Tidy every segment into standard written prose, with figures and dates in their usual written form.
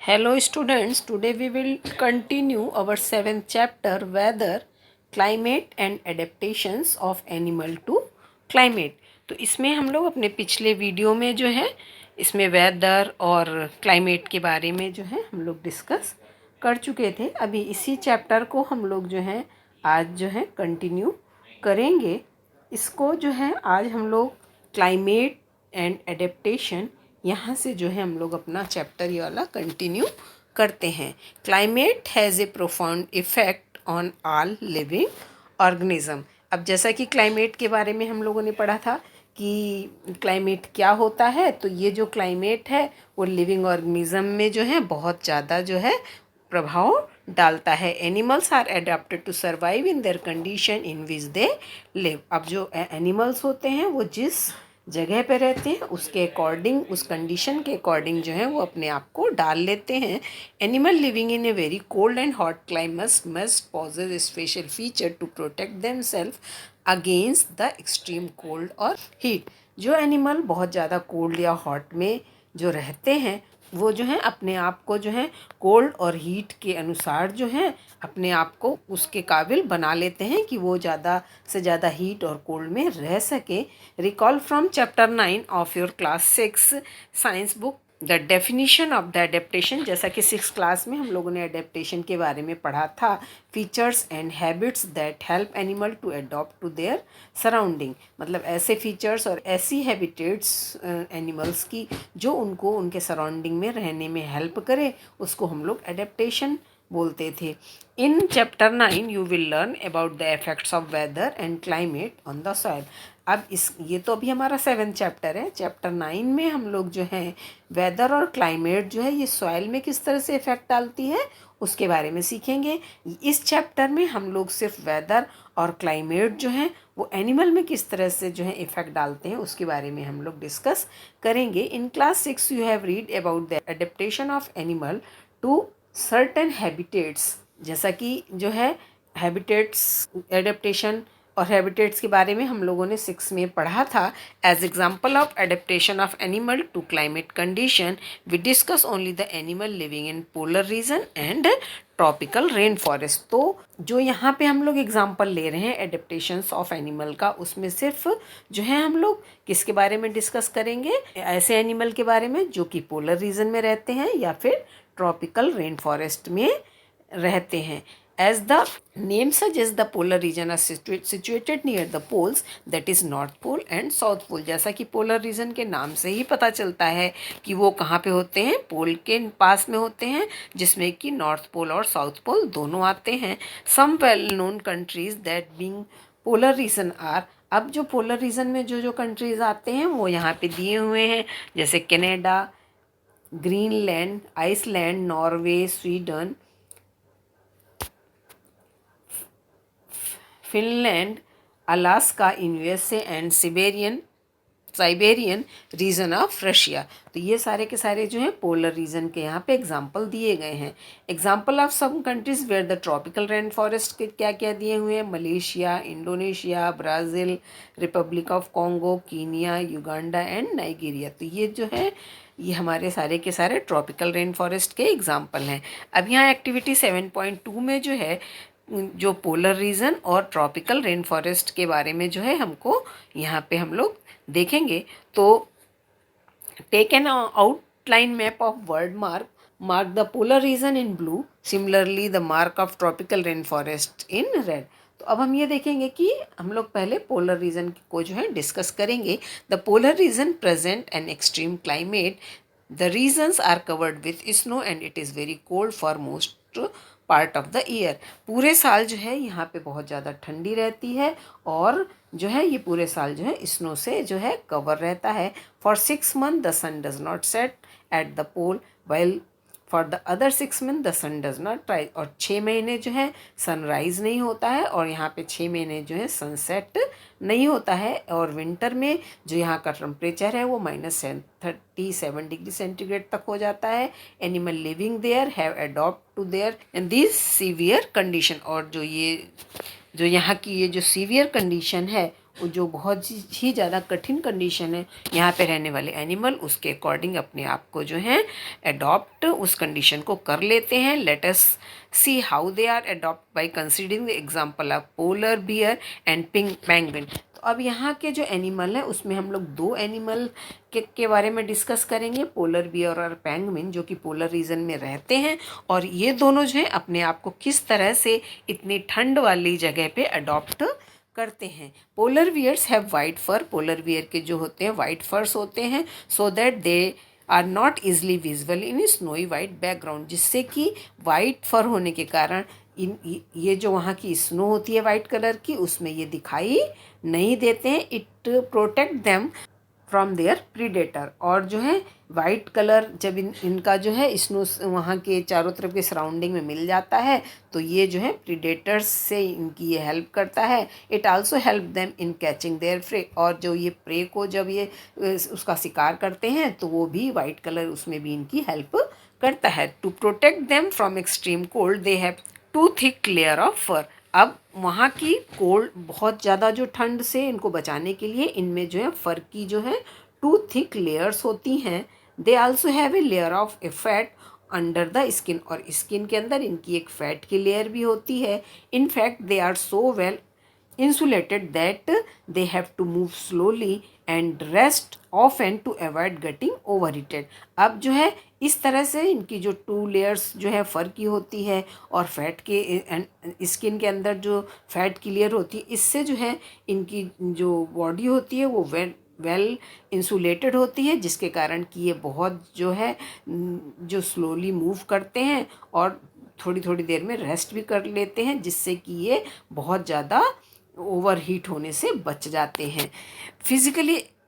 Hello students, today we will continue our 7th chapter Weather, Climate and Adaptations of Animal to Climate। तो इसमें हम लोग अपने पिछले वीडियो में जो है इसमें वेदर और क्लाइमेट के बारे में जो है हम लोग डिस्कस कर चुके थे। अभी इसी चैप्टर को हम लोग जो है आज जो है कंटिन्यू करेंगे। इसको जो है आज हम लोग क्लाइमेट एंड एडेप्टेशन यहाँ से जो है हम लोग अपना चैप्टर ये वाला कंटिन्यू करते हैं। Climate has a profound effect on all living organism. अब जैसा कि क्लाइमेट के बारे में हम लोगों ने पढ़ा था कि क्लाइमेट क्या होता है, तो ये जो क्लाइमेट है वो लिविंग ऑर्गेनिज्म में जो है बहुत ज़्यादा जो है प्रभाव डालता है। Animals are adapted to survive in their condition in which they live. अब जो एनिमल्स होते हैं वो जिस जगह पे रहते हैं उसके अकॉर्डिंग, उस कंडीशन के अकॉर्डिंग जो है वो अपने आप को डाल लेते हैं। Animal living in a very cold and hot climate must possess a special feature to protect themselves against the extreme cold और हीट। जो एनिमल बहुत ज़्यादा कोल्ड या हॉट में जो रहते हैं वो जो है अपने आप को जो है कोल्ड और हीट के अनुसार जो है अपने आप को उसके काबिल बना लेते हैं कि वो ज़्यादा से ज़्यादा हीट और कोल्ड में रह सके। Recall from chapter 9 of your class 6 science book the definition of the adaptation. जैसा कि 6th क्लास में हम लोगों ने एडेप्टेशन के बारे में पढ़ा था। Features and habits that help animal to adopt to their surrounding. मतलब ऐसे फीचर्स और ऐसी हैबिटेट्स एनिमल्स की जो उनको उनके सराउंडिंग में रहने में हेल्प करे, उसको हम लोग एडेप्टेशन बोलते थे। In chapter 9 you will learn about the effects of weather and climate on the soil. अब ये तो अभी हमारा 7th चैप्टर है। चैप्टर 9 में हम लोग जो है वेदर और क्लाइमेट जो है ये सॉइल में किस तरह से इफ़ेक्ट डालती है उसके बारे में सीखेंगे। इस चैप्टर में हम लोग सिर्फ वेदर और क्लाइमेट जो है वो एनिमल में किस तरह से जो है इफ़ेक्ट डालते हैं उसके बारे में हम लोग डिस्कस करेंगे। In class 6 you have read about the adaptation of animal to certain habitats. जैसा कि जो है हैबिटेट्स एडेप्टेशन और हैबिटेट्स के बारे में हम लोगों ने 6 में पढ़ा था। As example of adaptation of animal to climate condition we discuss only the animal living in polar region and tropical rain forest. तो जो यहाँ पे हम लोग एग्जाम्पल ले रहे हैं एडेप्टेशंस ऑफ एनिमल का, उसमें सिर्फ जो है हम लोग किसके बारे में डिस्कस करेंगे, ऐसे एनिमल के बारे में जो कि पोलर रीजन में रहते हैं या फिर ट्रॉपिकल रेन फॉरेस्ट में रहते हैं। As the name suggests, the polar region are situated near the poles, that is North Pole and South Pole। जैसा कि पोलर रीजन के नाम से ही पता चलता है कि वो कहाँ पे होते हैं, पोल के पास में होते हैं, जिसमें कि नॉर्थ पोल और साउथ पोल दोनों आते हैं। Some well known countries that being polar region are. अब जो पोलर रीजन में जो जो कंट्रीज आते हैं वो यहाँ पे दिए हुए हैं, जैसे Canada, Greenland, Iceland, Norway, Sweden, Finland, Alaska in USA and Siberian region of Russia. तो ये सारे के सारे जो हैं पोलर रीजन के यहाँ पे एग्जाम्पल दिए गए हैं। Example of some countries where the tropical rain forest के क्या क्या दिए हुए हैं, Malaysia, Indonesia, Brazil, Republic of Congo, Kenya, Uganda and Nigeria. तो ये जो है ये हमारे सारे के सारे ट्रॉपिकल रेन फॉरेस्ट के एग्जाम्पल हैं। अब यहाँ एक्टिविटी 7.2 में जो है जो पोलर रीजन और ट्रॉपिकल रेन फॉरेस्ट के बारे में जो है हमको यहाँ पे हम लोग देखेंगे। तो take an outline map of world mark the polar region in blue, similarly the mark of tropical rain forest in red. तो अब हम ये देखेंगे कि हम लोग पहले पोलर रीजन को जो है डिस्कस करेंगे। The polar region present an extreme climate, the regions are covered with snow and it is very cold for most part of the year. पूरे साल जो है यहाँ पे बहुत ज़्यादा ठंडी रहती है और जो है ये पूरे साल जो है स्नो से जो है कवर रहता है। For 6 months the sun does not set at the pole while for the other 6 months the sun does not rise. और 6 महीने जो है सनराइज नहीं होता है और यहाँ पे 6 महीने जो है सनसेट नहीं होता है। और विंटर में जो यहाँ का टेम्परेचर है वो -37 डिग्री सेंटीग्रेड तक हो जाता है। Animal living there have adopt to their in this severe condition. और जो यहाँ की ये जो सीवियर कंडीशन है जो बहुत ही ज़्यादा कठिन कंडीशन है यहाँ पे रहने वाले एनिमल उसके अकॉर्डिंग अपने आप को जो है अडॉप्ट उस कंडीशन को कर लेते हैं। Let us see how they are adopt by considering the example of polar bear and penguin. तो अब यहाँ के जो एनिमल है उसमें हम लोग दो एनिमल के बारे में डिस्कस करेंगे, पोलर बियर और पेंगुइन, जो कि पोलर रीजन में रहते हैं और ये दोनों जो है अपने आप को किस तरह से इतनी ठंड वाली जगह पे अडॉप्ट करते हैं। Polar bears have white fur, polar bear के जो होते हैं वाइट फर्स होते हैं, so that they are not easily visible in snowy white background, जिससे कि वाइट फर होने के कारण ये जो वहाँ की स्नो होती है वाइट कलर की उसमें ये दिखाई नहीं देते हैं। It protect them from their predator. और जो है वाइट कलर जब इनका जो है स्नो वहाँ के चारों तरफ के सराउंडिंग में मिल जाता है तो ये जो है प्रीडेटर्स से इनकी ये हेल्प करता है। It also help them in catching there pray, और जो ये प्रे को जब ये उसका शिकार करते हैं तो वो भी वाइट कलर उसमें भी इनकी हेल्प करता है। To protect them from extreme cold they have two thick layer of fur. अब वहाँ की कोल्ड बहुत ज़्यादा जो ठंड से इनको बचाने के लिए इनमें जो है फर की जो है टू थिक लेयर्स होती हैं। They also have a layer of A fat under the skin, और स्किन के अंदर इनकी एक फैट की लेयर भी होती है। In fact they are so well insulated that they have to move slowly and rest often to avoid getting overheated। अब जो है इस तरह से इनकी जो टू लेयर्स जो है फर की होती है और फैट के स्किन के अंदर जो फैट की लेयर होती है, इससे जो है इनकी जो बॉडी होती है वो वेल इंसुलेटेड होती है, जिसके कारण कि ये बहुत जो है जो स्लोली मूव करते हैं और थोड़ी थोड़ी देर में रेस्ट भी कर लेते हैं, जिससे कि ये बहुत ज़्यादा ओवर हीट होने से बच जाते हैं।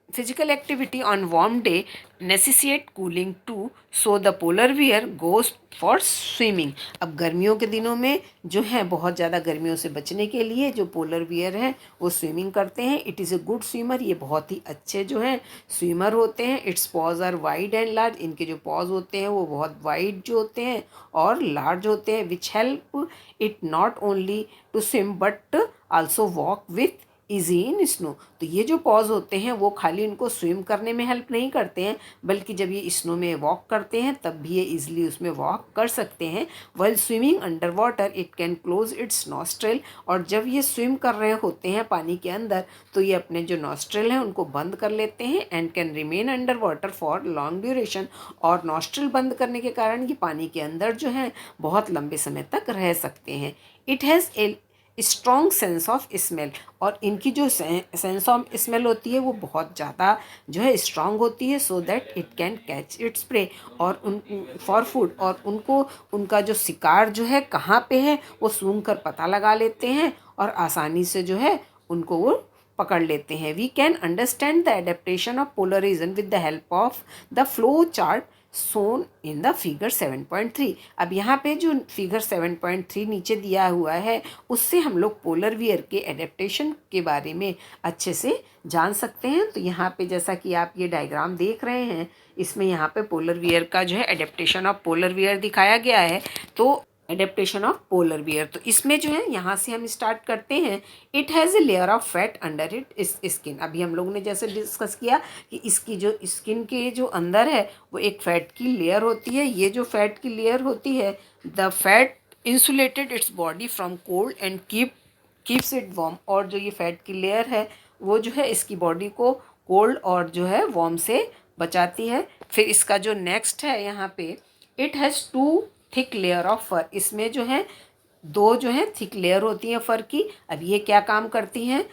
Physical activity on warm day necessitate cooling too, so the polar bear goes for swimming. अब गर्मियों के दिनों में जो है बहुत ज़्यादा गर्मियों से बचने के लिए जो पोलर बियर है वो स्विमिंग करते हैं। It is a good swimmer, ये बहुत ही अच्छे जो हैं स्विमर होते हैं। Its paws are wide and large, इनके जो पॉज होते हैं वो बहुत वाइड जो होते हैं और लार्ज होते हैं, which help it not only to swim but also walk with easy in snow. तो ये जो पॉज होते हैं वो खाली इनको स्विम करने में हेल्प नहीं करते हैं, बल्कि जब ये स्नो में वॉक करते हैं तब भी ये इजीली उसमें वॉक कर सकते हैं। While swimming under water it can close it's nostril, और जब ये स्विम कर रहे होते हैं पानी के अंदर तो ये अपने जो नॉस्ट्रिल हैं उनको बंद कर लेते हैं and can remain under water for long duration. और नॉस्ट्रिल बंद करने के कारण ये पानी के अंदर जो है बहुत लंबे समय तक रह सकते हैं। It has a strong sense of smell, और इनकी जो सेंस ऑफ स्मेल होती है वो बहुत ज़्यादा जो है स्ट्रॉन्ग होती है, so that it can catch its pray और उन फॉर फूड, और उनको उनका जो शिकार जो है कहाँ पे है वो सूंघ कर पता लगा लेते हैं और आसानी से जो है उनको वो पकड़ लेते हैं। We can understand the adaptation of polar region with the help of the flow chart shown in the figure 7.3। अब यहाँ पे जो फिगर 7.3 नीचे दिया हुआ है उससे हम लोग पोलर बियर के एडेप्टेशन के बारे में अच्छे से जान सकते हैं। तो यहाँ पे जैसा कि आप ये डायग्राम देख रहे हैं, इसमें यहाँ पे पोलर बियर का जो है एडेप्टेशन ऑफ पोलर बियर दिखाया गया है। तो एडेप्टेशन ऑफ पोलर बियर, तो इसमें जो है यहाँ से हम स्टार्ट करते हैं। It has a layer of fat under it skin. अभी हम लोगों ने जैसे डिस्कस किया कि इसकी जो स्किन के जो अंदर है वो एक फैट की लेयर होती है। ये जो फैट की लेयर होती है, the fat insulated its body from cold and keeps it warm, और जो ये फैट की लेयर है वो जो है इसकी बॉडी को कोल्ड और जो है वार्म से बचाती है। फिर इसका जो नेक्स्ट है यहाँ पे, it has two thick layer of fur. इसमें जो है दो जो है थिक लेयर होती हैं फर की। अब ये क्या काम करती हैं,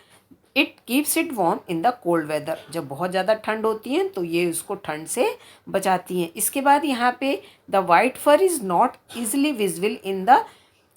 it keeps it warm in the cold weather. जब बहुत ज़्यादा ठंड होती है तो ये उसको ठंड से बचाती हैं। इसके बाद यहाँ पे the white fur is not easily visible in the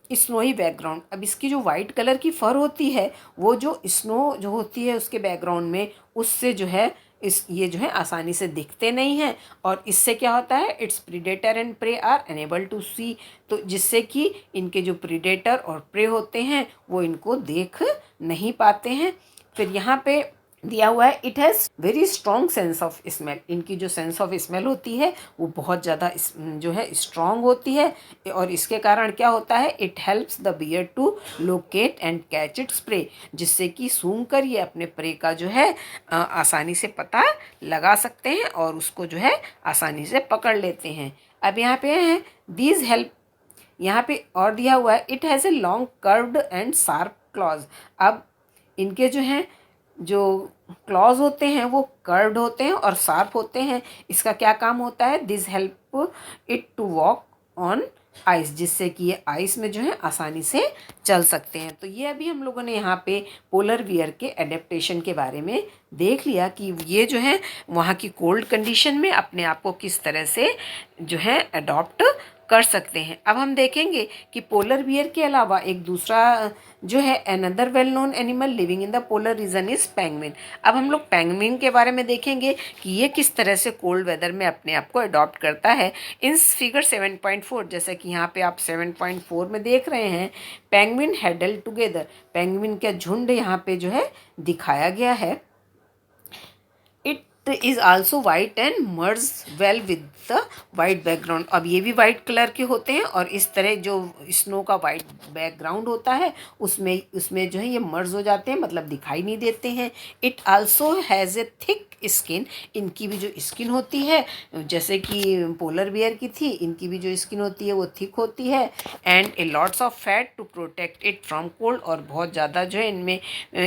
snowy background. अब इसकी जो वाइट कलर की फर होती है वो जो स्नो जो होती है उसके बैकग्राउंड में उससे जो है ये जो है आसानी से दिखते नहीं हैं, और इससे क्या होता है, its predator and prey are unable to see. तो जिससे कि इनके जो प्रीडेटर और प्रे होते हैं वो इनको देख नहीं पाते हैं। फिर यहाँ पे दिया हुआ है, it has very strong sense of smell. इनकी जो सेंस ऑफ स्मेल होती है वो बहुत ज़्यादा जो है स्ट्रॉन्ग होती है, और इसके कारण क्या होता है, it helps the bear to locate and catch its prey, जिससे कि सूंघ कर ये अपने प्रे का जो है आसानी से पता लगा सकते हैं और उसको जो है आसानी से पकड़ लेते हैं। अब यहाँ पे है दीज हेल्प, यहाँ पे और दिया हुआ है, it has a long curved and sharp clause. अब इनके जो हैं जो क्लॉज होते हैं वो कर्व्ड होते हैं और शार्प होते हैं। इसका क्या काम होता है, this help it to walk on ice, जिससे कि ये आइस में जो है आसानी से चल सकते हैं। तो ये अभी हम लोगों ने यहाँ पे पोलर बियर के एडेप्टेशन के बारे में देख लिया कि ये जो है वहाँ की कोल्ड कंडीशन में अपने आप को किस तरह से जो है अडॉप्ट कर सकते हैं। अब हम देखेंगे कि पोलर बियर के अलावा एक दूसरा जो है another well known animal living in the polar reason is penguin. अब हम लोग पेंगुइन के बारे में देखेंगे कि ये किस तरह से कोल्ड वेदर में अपने आप को अडॉप्ट करता है। इन फिगर 7.4, जैसे कि यहाँ पे आप 7.4 में देख रहे हैं, पेंगुइन हैडल टुगेदर, पेंगुइन का झुंड यहाँ पे जो है दिखाया गया है। It is also white and merge well with the white background. अब ये भी वाइट कलर के होते हैं और इस तरह जो स्नो का वाइट बैकग्राउंड होता है उसमें उसमें जो है ये मर्ज हो जाते हैं, मतलब दिखाई नहीं देते हैं। It also has a thick skin, इनकी भी जो स्किन होती है जैसे कि पोलर बियर की थी, इनकी भी जो स्किन होती है वो थिक होती है। And a lots of fat to protect it from cold, और बहुत ज़्यादा जो है इनमें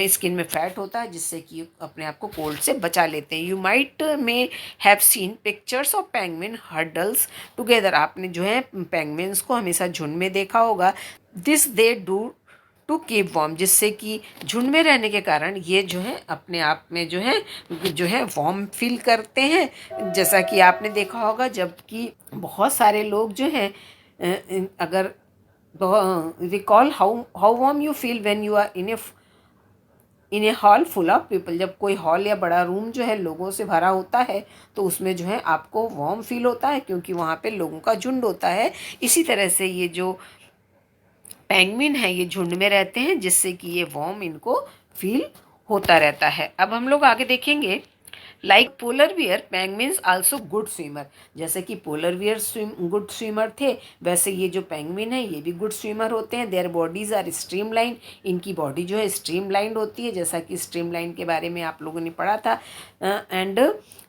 स्किन में फैट होता है जिससे कि अपने आप को कोल्ड से बचा लेते हैं। You might may have seen pictures of penguin hurdles together, आपने जो है पेंगुइन्स को हमेशा झुंड में देखा होगा। This they do to keep warm, जिससे कि झुंड में रहने के कारण ये जो है अपने आप में जो है वार्म फील करते हैं। जैसा कि आपने देखा होगा जबकि बहुत सारे लोग जो हैं अगर recall how warm you feel when you are in a hall full of people, जब कोई हॉल या बड़ा रूम जो है लोगों से भरा होता है तो उसमें जो है आपको वार्म फील होता है क्योंकि वहाँ पे लोगों का झुंड होता है। इसी तरह से ये जो पेंगुइन है ये झुंड में रहते हैं जिससे कि ये वार्म इनको फील होता रहता है। अब हम लोग आगे देखेंगे, like polar bear penguins also good swimmer, जैसे कि पोलर बियर गुड स्विमर थे वैसे ये जो पेंगुइन है ये भी गुड स्विमर होते हैं। देयर बॉडीज आर स्ट्रीमलाइन, इनकी बॉडी जो है स्ट्रीमलाइंड होती है, जैसा कि स्ट्रीमलाइन के बारे में आप लोगों ने पढ़ा था। And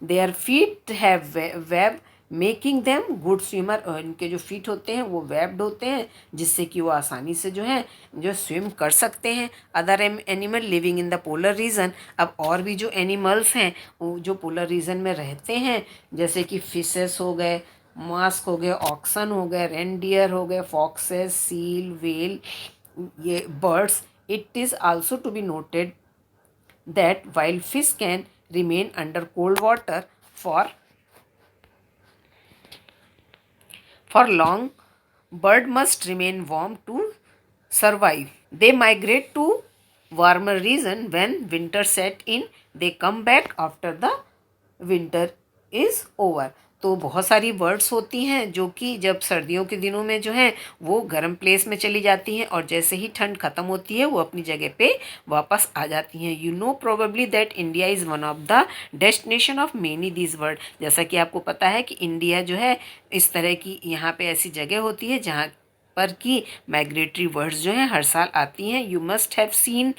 their feet have web making them good swimmer, इनके जो फीट होते हैं वो वेब्ड होते हैं जिससे कि वो आसानी से जो है जो स्विम कर सकते हैं। Other animal living in the polar reason, अब और भी जो एनिमल्स हैं वो जो पोलर रीजन में रहते हैं जैसे कि फिशेस हो गए, मास्क हो गए, ऑक्सन हो गए, रेनडियर हो गए, फॉक्सेस, सील, वेल, ये birds. It is also to be noted that while fish can remain under cold water for long, bird must remain warm to survive. They migrate to warmer region when winter set in. They come back after the winter is over. तो बहुत सारी birds होती हैं जो कि जब सर्दियों के दिनों में जो हैं वो गर्म प्लेस में चली जाती हैं और जैसे ही ठंड ख़त्म होती है वो अपनी जगह पे वापस आ जाती हैं। You know probably that India is one of the destination of many these bird, जैसा कि आपको पता है कि इंडिया जो है इस तरह की यहाँ पे ऐसी जगह होती है जहाँ पर कि माइग्रेटरी बर्ड्स जो हैं हर साल आती हैं। यू मस्ट हैव सीन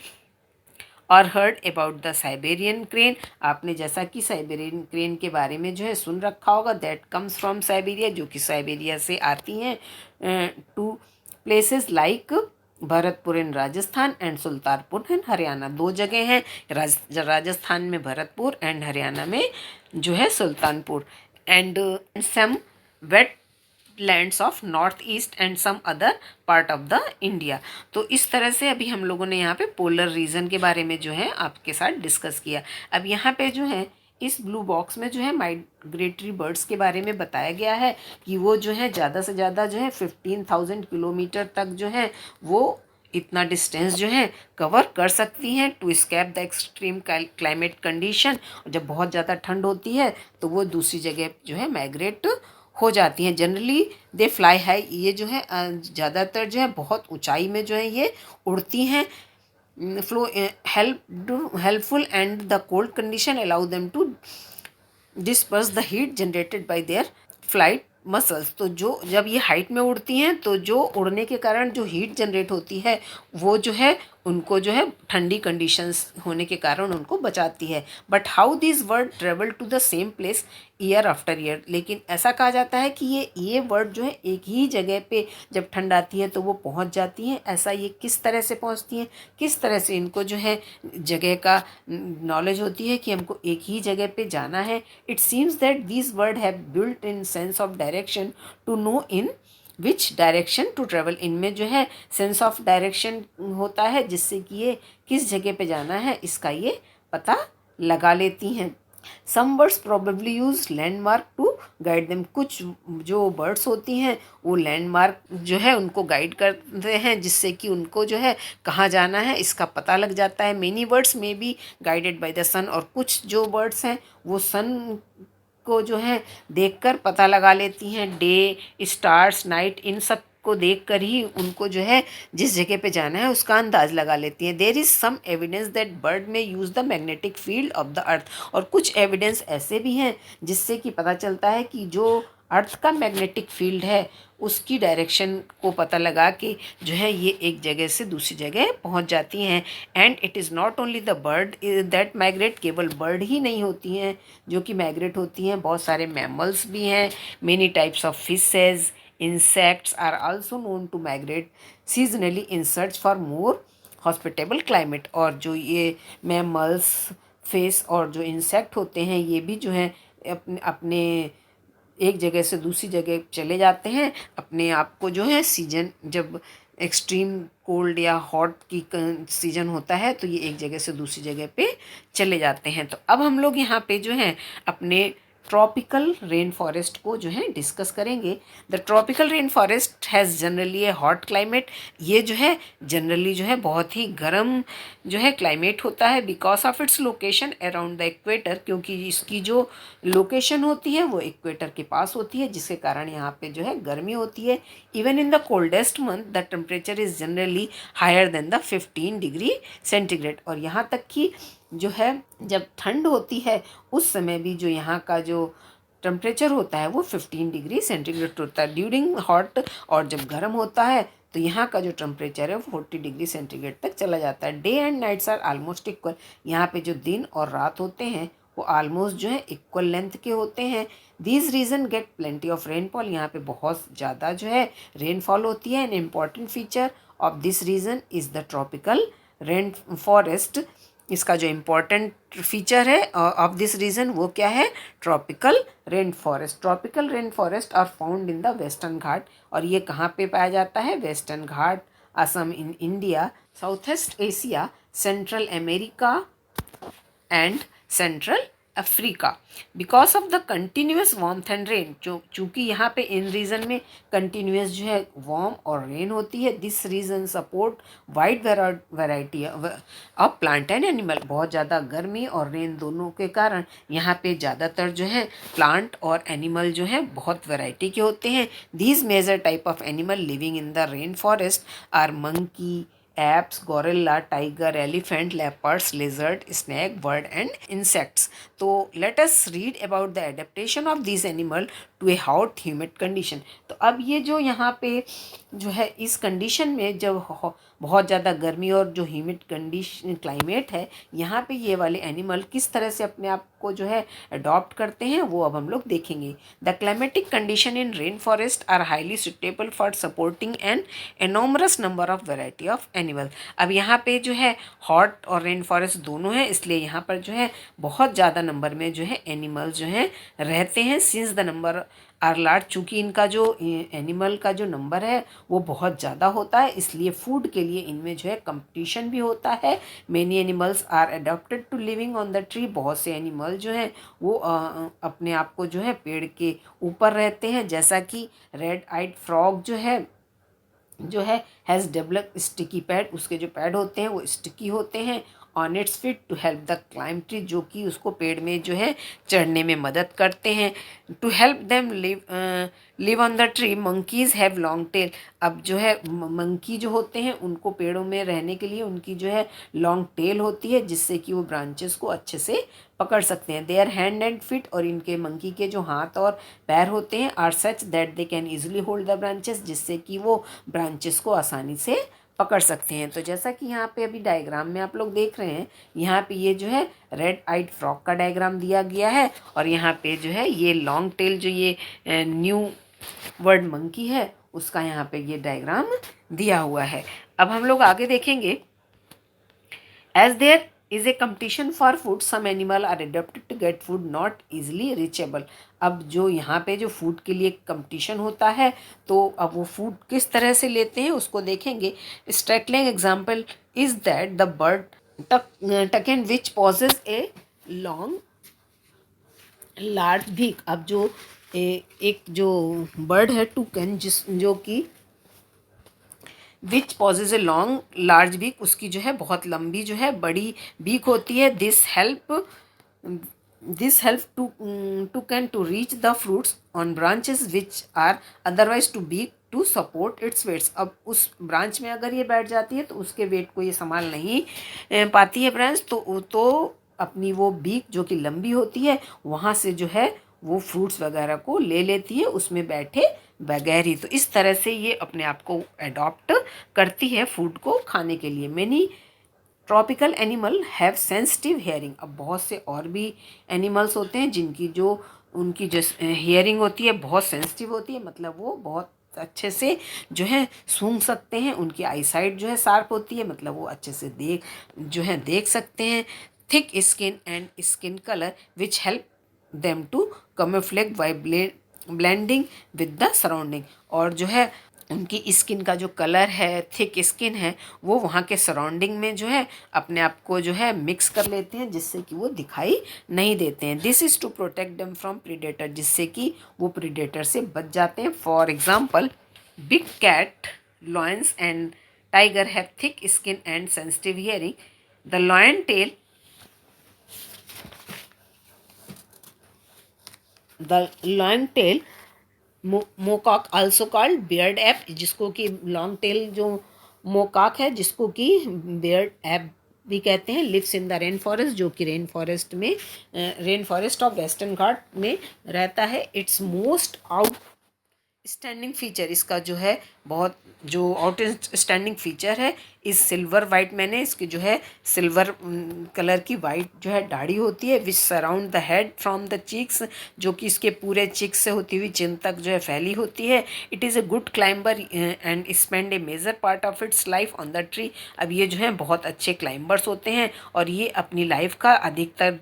और heard about the Siberian crane, आपने जैसा कि साइबेरियन क्रेन के बारे में जो है सुन रखा होगा। दैट कम्स फ्रॉम साइबेरिया, जो कि साइबेरिया से आती हैं to places like Bharatpur in Rajasthan and Sultanpur in Haryana. दो जगह हैं, राजस्थान में भरतपुर एंड हरियाणा में जो है Sultanpur. And some wetlands of north east and some other part of the India. तो इस तरह से अभी हम लोगों ने यहाँ पे पोलर रीजन के बारे में जो है आपके साथ डिस्कस किया। अब यहाँ पे जो है इस ब्लू बॉक्स में जो है माइग्रेटरी बर्ड्स के बारे में बताया गया है कि वो जो है ज़्यादा से ज़्यादा जो है 15,000 किलोमीटर तक जो है वो इतना डिस्टेंस जो है कवर कर सकती हैं to escape the extreme climate condition. जब बहुत ज़्यादा ठंड होती है तो वो दूसरी जगह जो है माइग्रेट हो जाती हैं। जनरली दे फ्लाई हाई, ये जो है ज़्यादातर जो है बहुत ऊंचाई में जो है ये उड़ती हैं। flow helpful, and the cold condition allow them to disperse the heat generated by their flight muscles. तो जो जब ये हाइट में उड़ती हैं तो जो उड़ने के कारण जो हीट जनरेट होती है वो जो है उनको जो है ठंडी कंडीशंस होने के कारण उनको बचाती है। But how this bird travel to the same place year after year, लेकिन ऐसा कहा जाता है कि ये वर्ड जो है एक ही जगह पे जब ठंड आती है तो वो पहुंच जाती हैं। ऐसा ये किस तरह से पहुंचती हैं, किस तरह से इनको जो है जगह का नॉलेज होती है कि हमको एक ही जगह पे जाना है। It seems that this bird have built in sense of direction to know in which direction to travel. इनमें जो है सेंस ऑफ डायरेक्शन होता है जिससे कि ये किस जगह पे जाना है इसका ये पता लगा लेती हैं। Some birds probably use landmark to guide them. कुछ जो बर्ड्स होती हैं वो लैंडमार्क जो है उनको गाइड करते हैं जिससे कि उनको जो है कहाँ जाना है इसका पता लग जाता है। मेनी बर्ड्स में बी गाइडेड बाय द सन, और कुछ जो बर्ड्स हैं वो सन को जो है देखकर पता लगा लेती हैं। डे, स्टार्स, नाइट, इन सब को देखकर ही उनको जो है जिस जगह पे जाना है उसका अंदाज़ लगा लेती हैं। There is some evidence that bird may use the magnetic field of the earth. और कुछ एविडेंस ऐसे भी हैं जिससे कि पता चलता है कि जो अर्थ का मैग्नेटिक फील्ड है उसकी डायरेक्शन को पता लगा के जो है ये एक जगह से दूसरी जगह पहुंच जाती हैं। And it is not only the bird that migrate, केवल बर्ड ही नहीं होती हैं जो कि माइग्रेट होती हैं, बहुत सारे मैमल्स भी हैं। Many types of fishes, insects are also known to migrate seasonally in search for more hospitable climate। और जो ये mammals, fish और जो insect होते हैं ये भी जो है अपने अपने एक जगह से दूसरी जगह चले जाते हैं। अपने आप को जो है सीजन जब एक्सट्रीम कोल्ड या हॉट की सीजन होता है तो ये एक जगह से दूसरी जगह पे चले जाते हैं। तो अब हम लोग यहाँ पे जो है अपने ट्रॉपिकल रेन फॉरेस्ट को जो है डिस्कस करेंगे। The tropical rain forest has generally A hot climate. ये जो है जनरली जो है बहुत ही गर्म जो है क्लाइमेट होता है because of its location around the equator, क्योंकि इसकी जो लोकेशन होती है वो इक्वेटर के पास होती है जिसके कारण यहाँ पे जो है गर्मी होती है। Even in the coldest month the temperature is generally higher than the 15 degree centigrade. और यहाँ तक कि जो है जब ठंड होती है उस समय भी जो यहाँ का जो टेम्परेचर होता है वो 15 डिग्री सेंटीग्रेड होता है ड्यूरिंग हॉट। और जब गर्म होता है तो यहाँ का जो टेम्परेचर है वो 40 डिग्री सेंटीग्रेड तक चला जाता है। Day and nights are almost equal. यहाँ पे जो दिन और रात होते हैं वो ऑलमोस्ट जो है इक्वल लेंथ के होते हैं। These region get plenty of rainfall. यहाँ पे बहुत ज़्यादा जो है रेनफॉल होती है। An important feature of this region is the tropical rain forest. इसका जो इम्पोर्टेंट फीचर है ऑफ दिस रीजन वो क्या है, tropical rain forest. Tropical rain forest are found in the western Ghat. और ये कहाँ पे पाया जाता है, western Ghat, Assam in India, south east Asia, central America and central Africa. Because of the continuous warmth and rain, जो चूँकि यहाँ पे इन रीजन में कंटिन्यूस जो है वार्म और रेन होती है, this region support wide variety of plant and animal. बहुत ज़्यादा गर्मी और रेन दोनों के कारण यहाँ पे ज़्यादातर जो है प्लांट और एनिमल जो है बहुत वैरायटी के होते हैं। These major type of animal living in the rain forest are monkey, apes, gorilla, tiger, elephant, leopards, lizard, snake, bird and insects। तो let us read about the adaptation of these animal to a hot humid condition। तो अब ये जो यहाँ पे जो है इस कंडीशन में जब बहुत ज़्यादा गर्मी और जो ह्यूमिड कंडीशन क्लाइमेट है यहाँ पे ये वाले एनिमल किस तरह से अपने आप को जो है अडॉप्ट करते हैं वो अब हम लोग देखेंगे। The climatic condition in rain forest are highly suitable for supporting an enormous number of variety of animal. अब यहाँ पे जो है हॉट और रेन फॉरेस्ट दोनों हैं, इसलिए यहाँ पर जो है बहुत ज़्यादा नंबर में जो है एनिमल्स जो हैं रहते हैं। Since the number are large, चूँकि इनका जो एनिमल का जो नंबर है वो बहुत ज़्यादा होता है इसलिए फूड के लिए इनमें जो है कंपटीशन भी होता है। Many animals are adopted to living on the tree. बहुत से एनिमल जो हैं वो अपने आप को जो है पेड़ के ऊपर रहते हैं, जैसा कि रेड आइड फ्रॉग जो है हैज़ डेवलप स्टिकी पैड। उसके जो पैड होते हैं वो स्टिकी होते हैं on its feet to help the climb tree, जो कि उसको पेड़ में जो है चढ़ने में मदद करते हैं। To help them live on the tree monkeys have long tail. अब जो है मंकी जो होते हैं उनको पेड़ों में रहने के लिए उनकी जो है लॉन्ग टेल होती है, जिससे कि वो ब्रांचेस को अच्छे से पकड़ सकते हैं। देयर हैंड एंड फीट, और इनके मंकी के जो हाथ और पैर होते हैं, are such that they can easily hold the branches, जिससे कि वो ब्रांचेस को आसानी से पकड़ सकते हैं। तो जैसा कि यहाँ पे अभी डायग्राम में आप लोग देख रहे हैं, यहाँ पे ये जो है रेड आइड फ्रॉग का डायग्राम दिया गया है, और यहाँ पे जो है ये लॉन्ग टेल जो ये न्यू वर्ड मंकी है उसका यहाँ पे ये डायग्राम दिया हुआ है। अब हम लोग आगे देखेंगे। As there is a competition for food, some animal are adapted to get food not easily reachable. अब जो यहाँ पे जो फूड के लिए कंपटीशन होता है, तो अब वो फूड किस तरह से लेते हैं उसको देखेंगे। Striking example is that the bird toucan which possesses a long large beak. अब जो एक जो बर्ड है टुकन, जो कि which possesses a long large beak, उसकी जो है बहुत लंबी जो है बड़ी बीक होती है। This help toucan to reach the fruits on branches which are otherwise too weak to support its weights. अब उस ब्रांच में अगर ये बैठ जाती है तो उसके वेट को ये संभाल नहीं पाती है ब्रांच, तो अपनी वो बीक जो कि लंबी होती है वहाँ से जो है वो फ्रूट्स वगैरह को ले लेती है उसमें बैठे बगैर ही। तो इस तरह से ये अपने आप को अडॉप्ट करती है फूड को खाने के लिए। Many tropical animal have sensitive hearing. अब बहुत से और भी एनिमल्स होते हैं जिनकी जो उनकी जो हेयरिंग होती है बहुत सेंसिटिव होती है, मतलब वो बहुत अच्छे से जो है सूंघ सकते हैं। उनकी आई साइट जो है शार्प होती है, मतलब वो अच्छे से देख सकते हैं। Thick skin and skin colour which help them to camouflage by blending with the surrounding। और जो है उनकी स्किन का जो कलर है, थिक स्किन है, वो वहाँ के सराउंडिंग में जो है अपने आप को जो है मिक्स कर लेते हैं, जिससे कि वो दिखाई नहीं देते हैं। This is to protect them from predator, जिससे कि वो प्रीडेटर से बच जाते हैं। For example big cat, lions and tiger have thick skin and sensitive hearing. The lion tail, the long tail macaque also called beard ape, जिसको कि long tail जो मोकॉक है जिसको कि बियर्ड ऐप भी कहते हैं, lives in the rain forest, जो कि rain forest of Western Ghat में रहता है। इट्स मोस्ट आउटस्टैंडिंग फीचर, इसका जो है बहुत जो आउटस्टैंडिंग फीचर है इस सिल्वर वाइट, मैंने इसकी जो है सिल्वर कलर की वाइट जो है दाढ़ी होती है, which surround the head from the cheeks, जो कि इसके पूरे चिक्स से होती हुई चिन तक जो है फैली होती है। It is a good climber and spend a major part of its life on the tree. अब ये जो है बहुत अच्छे क्लाइंबर्स होते हैं और ये अपनी लाइफ का अधिकतर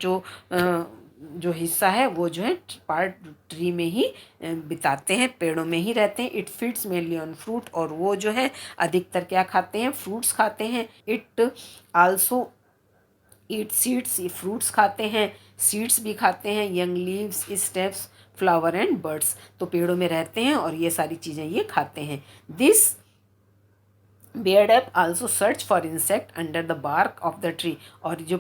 जो हिस्सा है वो जो है पार्ट ट्री में ही बिताते हैं, पेड़ों में ही रहते हैं। It feeds mainly on fruit, और वो जो है अधिकतर क्या खाते हैं, फ्रूट्स खाते हैं। इट आल्सो ईट सीड्स, ये फ्रूट्स खाते हैं, सीड्स भी खाते हैं, young leaves, steps, flower and birds, तो पेड़ों में रहते हैं और ये सारी चीज़ें ये खाते हैं। This beard ape also search for insect under the bark of the tree, और जो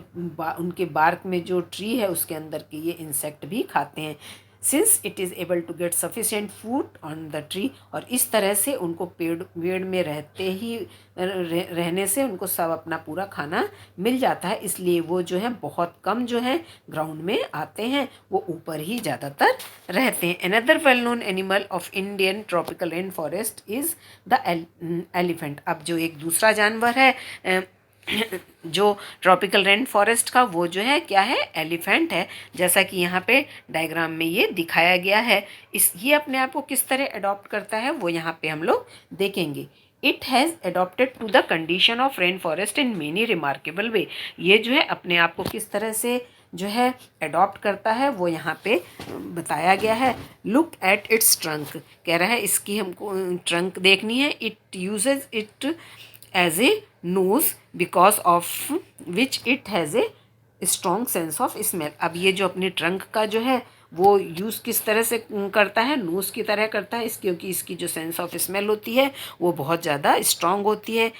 उनके बार्क में जो ट्री है उसके अंदर के ये इंसेक्ट भी खाते हैं। Since it is able to get sufficient food on the tree, और इस तरह से उनको पेड़ में रहने से उनको सब अपना पूरा खाना मिल जाता है, इसलिए वो जो है बहुत कम जो है ग्राउंड में आते हैं, वो ऊपर ही ज़्यादातर रहते हैं। Another well known animal of Indian tropical rain forest is the elephant. अब जो एक दूसरा जानवर है जो ट्रॉपिकल रेन फॉरेस्ट का, वो जो है क्या है, एलिफेंट है, जैसा कि यहाँ पे डायग्राम में ये दिखाया गया है। ये अपने आप को किस तरह अडॉप्ट करता है वो यहाँ पे हम लोग देखेंगे। It has adopted to the condition of rain forest in many remarkable way. ये जो है अपने आप को किस तरह से जो है अडॉप्ट करता है वो यहाँ पे बताया गया है। लुक एट इट्स ट्रंक, कह रहा है इसकी हमको ट्रंक देखनी है। It uses it as a nose because of which it has a strong sense of smell. अब ये जो अपने ट्रंक का जो है वो यूज़ किस तरह से करता है, नोज़ की तरह करता है, क्योंकि इसकी जो सेंस ऑफ स्मेल होती है वो बहुत ज़्यादा स्ट्रॉन्ग होती है।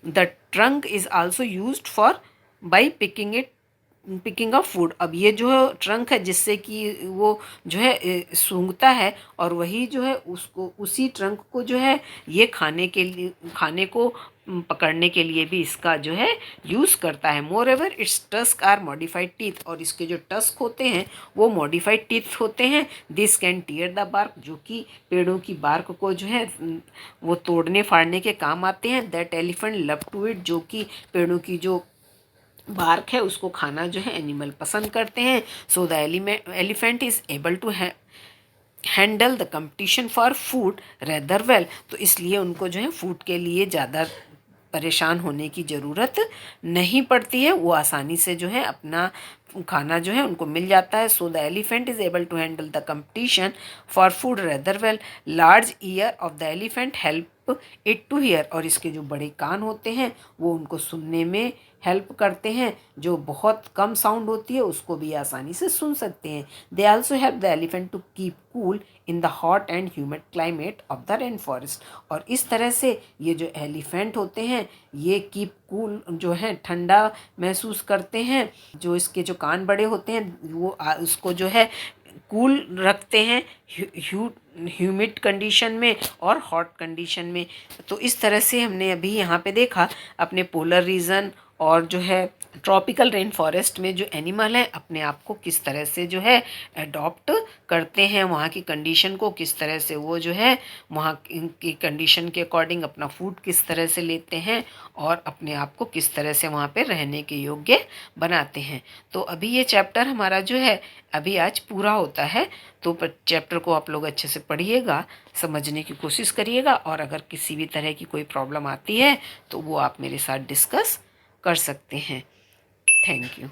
The trunk is also used for by picking up food. अब ये जो ट्रंक है जिससे कि वो जो है सूंघता है, और वही जो है उसको, उसी ट्रंक को जो है ये खाने को पकड़ने के लिए भी इसका जो है यूज़ करता है। Moreover its tusk are modified teeth, और इसके जो टस्क होते हैं वो मॉडिफाइड टीथ होते हैं। This can tear the bark, जो कि पेड़ों की बार्क को जो है वो तोड़ने फाड़ने के काम आते हैं। That elephant love to eat, जो कि पेड़ों की जो बार्क है उसको खाना जो है एनिमल पसंद करते हैं। So the elephant is able to handle the competition for food rather well, तो इसलिए उनको जो है फूड के लिए ज़्यादा परेशान होने की ज़रूरत नहीं पड़ती है, वो आसानी से जो है अपना खाना जो है उनको मिल जाता है। So the elephant is able to handle the competition for food rather well. Large ear of the elephant help it to hear, और इसके जो बड़े कान होते हैं वो उनको सुनने में हेल्प करते हैं। जो बहुत कम साउंड होती है उसको भी आसानी से सुन सकते हैं। They also help the elephant to keep cool in the hot and humid climate of the rain forest, और इस तरह से ये जो एलिफेंट होते हैं ये कीप कूल जो है ठंडा महसूस करते हैं। जो इसके जो कान बड़े होते हैं वो उसको जो है कूल रखते हैं ह्यूमिड कंडीशन में और हॉट कंडीशन में। तो इस तरह से हमने अभी यहाँ पे देखा अपने पोलर रीजन और जो है ट्रॉपिकल रेन फॉरेस्ट में जो एनिमल हैं अपने आप को किस तरह से जो है अडॉप्ट करते हैं, वहाँ की कंडीशन को किस तरह से वो जो है वहाँ की कंडीशन के अकॉर्डिंग अपना फूड किस तरह से लेते हैं और अपने आप को किस तरह से वहाँ पे रहने के योग्य बनाते हैं। तो अभी ये चैप्टर हमारा जो है अभी आज पूरा होता है। तो चैप्टर को आप लोग अच्छे से पढ़िएगा, समझने की कोशिश करिएगा, और अगर किसी भी तरह की कोई प्रॉब्लम आती है तो वो आप मेरे साथ डिस्कस कर सकते हैं। Thank you.